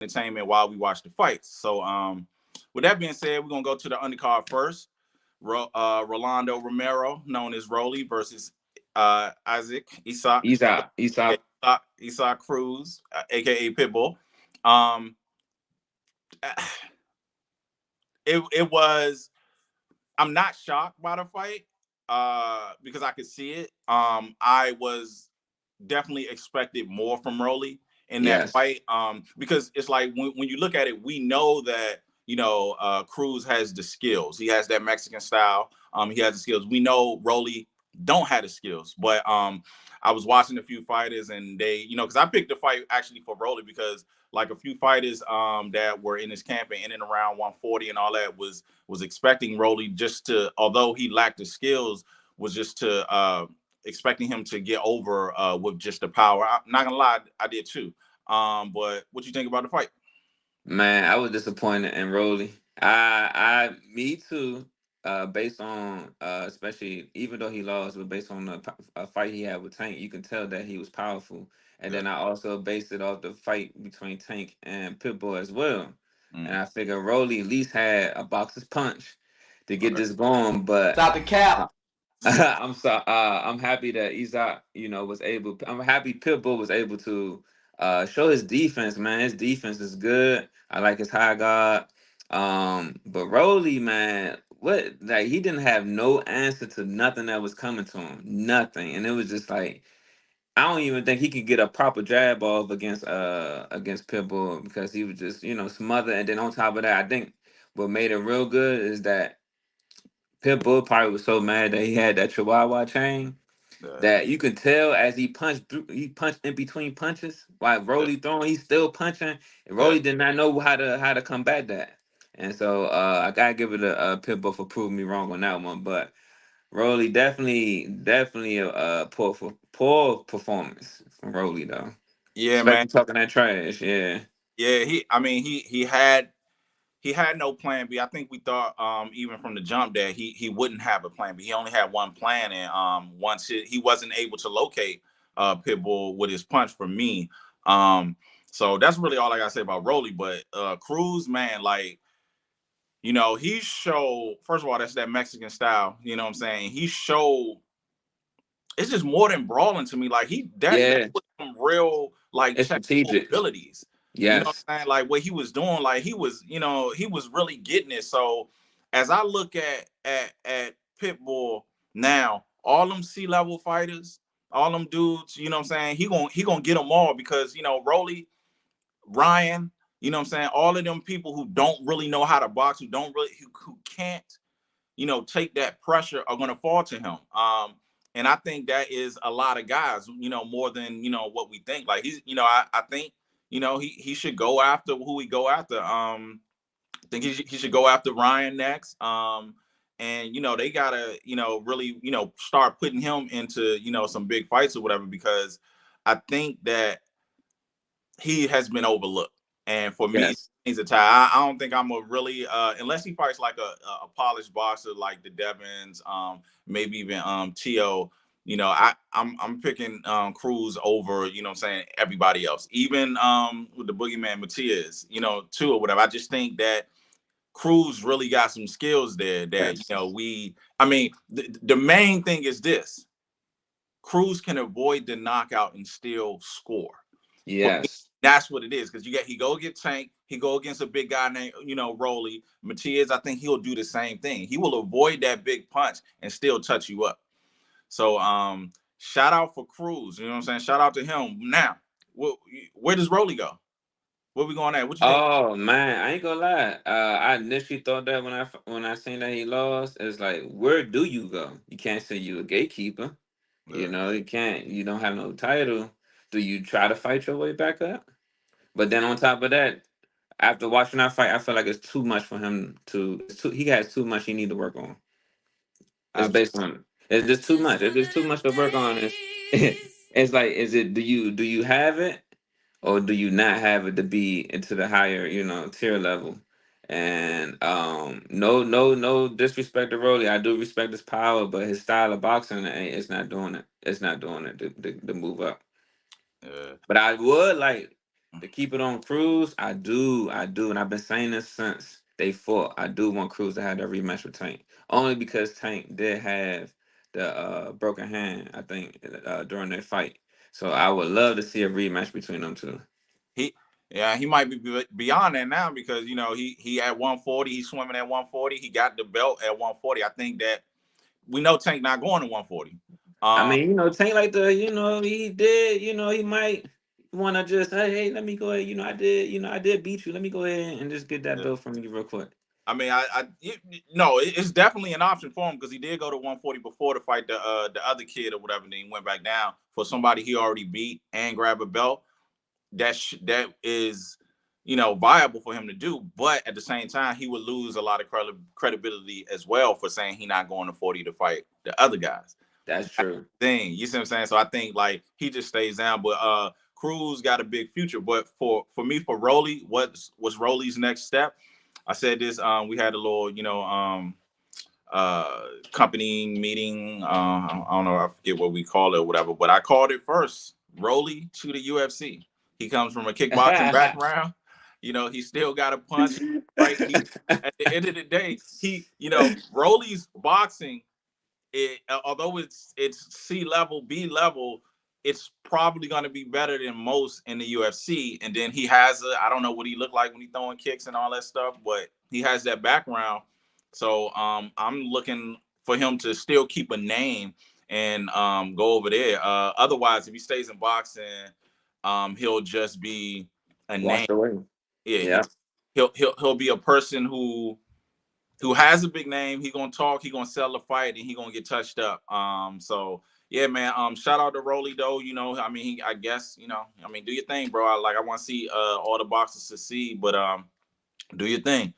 entertainment while we watch the fights. So, with that being said, we're gonna go to the undercard first. Rolando Romero, known as Rolly, versus Isaac Isak, Isa. Cruz, aka Pitbull. Um, it was. I'm not shocked by the fight because I could see it. I was definitely expected more from Rolly in that Yes. fight. Because it's like when you look at it, we know that Cruz has the skills. He has that Mexican style. He has the skills. We know Rolly don't have the skills, but I was watching a few fighters and they, because I picked the fight actually for Rolly because like a few fighters that were in his camp and in and around 140 and all that was expecting Rolly just to, although he lacked the skills, was just to expecting him to get over with just the power. I'm not gonna lie, I did too. But what you think about the fight? Man, I was disappointed in Rolly. Me too. Based on, especially even though he lost, but based on a fight he had with Tank, you can tell that he was powerful. And Yeah. then I also based it off the fight between Tank and Pitbull as well. And Mm, I figure Rolly at least had a boxer's punch to get okay. this going. But Stop the cap. I'm happy that Isaac, was able. I'm happy Pitbull was able to show his defense. Man, his defense is good. I like his high guard. But Rolly, man, what, like, he didn't have no answer to nothing that was coming to him. Nothing, and it was just like I don't even think he could get a proper jab off against Pitbull because he was just smothered. And then on top of that, I think what made it real good is that Pitbull probably was so mad that he had that Chihuahua chain Yeah. that you can tell as he punched in between punches while Yeah. Rolly throwing, he's still punching. And Yeah. Rolly did not know how to combat that. And so I gotta give it a Pitbull for proving me wrong on that one. But Rolly definitely a poor performance from Rolly though. Yeah, man. Especially talking that trash. Yeah. Yeah, I mean he had no plan B. I think we thought even from the jump that he wouldn't have a plan B. He only had one plan, and once he wasn't able to locate Pitbull with his punch for me. Um, so that's really all I gotta say about Rolly. But Cruz, man, like he showed, first of all, that's that Mexican style. You know what I'm saying? He showed it's just more than brawling to me. Like that Yeah. was some real like It's technical strategic. abilities. You know what Yes. I'm saying? Like what he was doing, like he was really getting it. So as I look at Pitbull now, all them C-level fighters, all them dudes, you know what I'm saying? He gonna get them all because Rolly, Ryan, you know what I'm saying? All of them people who don't really know how to box, who can't take that pressure are going to fall to him. And I think that is a lot of guys, more than what we think. Like I think he should go after who he go after. I think he should go after Ryan next. And they gotta really start putting him into some big fights or whatever because I think that he has been overlooked. And for me, Yes. he's a tie. I don't think I'm a really unless he fights like a polished boxer like the Devons, maybe even Tio. I'm picking Cruz over, what I'm saying, everybody else. Even with the boogeyman Matias, too or whatever. I just think that Cruz really got some skills there that, Yes. I mean, the main thing is this. Cruz can avoid the knockout and still score. For me, Yes. that's what it is. Because he go get Tank, he go against a big guy named Rolly Matias. I think he'll do the same thing. He will avoid that big punch and still touch you up. So shout out for Cruz. You know what I'm saying? Shout out to him. Now, where does Rolly go? Where we going at? What you think? Oh man, I ain't gonna lie. I initially thought that when I seen that he lost, it's like, where do you go? You can't say you a gatekeeper. Yeah. You can't. You don't have no title. Do you try to fight your way back up? But then on top of that, after watching that fight, I feel like it's too much for him to. He has too much he need to work on. It's Absolutely. based on. It's just too much. It's just too much to work on. It's like, is it? Do you have it, or do you not have it to be into the higher, tier level? And no disrespect to Rolly. I do respect his power, but his style of boxing, it's not doing it. It's not doing it to move up. Yeah. But I would like. To keep it on Cruz, I do, and I've been saying this since they fought. I do want Cruz to have that rematch with Tank, only because Tank did have the broken hand, I think, during their fight. So I would love to see a rematch between them two. He, yeah, he might be beyond that now because he at 140, he's swimming at 140. He got the belt at 140. I think that we know Tank not going to 140. I Um, mean, Tank like the, he did, he might want to just, hey, let me go ahead, I did beat you. Let me go ahead and just get that belt from you real quick. I mean, no, it's definitely an option for him because he did go to 140 before to fight the other kid or whatever. And then he went back down for somebody he already beat and grab a belt. That is, viable for him to do. But at the same time, he would lose a lot of credibility as well for saying he not going to 40 to fight the other guys. That's true. Thing, you see what I'm saying? So I think like he just stays down. But Cruz got a big future. But for me, for Rolly, what's Rolly's next step? I said this. We had a little, company meeting. I don't know. I forget what we call it or whatever. But I called it first. Rolly to the UFC. He comes from a kickboxing background. He still got a punch. Right. He at the end of the day, Rolly's boxing, although it's C level, B level, it's probably going to be better than most in the UFC. And then I don't know what he looked like when he throwing kicks and all that stuff, but he has that background. So I'm looking for him to still keep a name and go over there. Otherwise, if he stays in boxing, he'll just be a name. Washed away. Yeah, Yeah. he'll be a person who has a big name. He gonna talk, he gonna sell the fight, and he gonna get touched up. So yeah, man. Shout out to Rolly though. I mean, I guess, do your thing, bro. I want to see all the boxers succeed, but do your thing.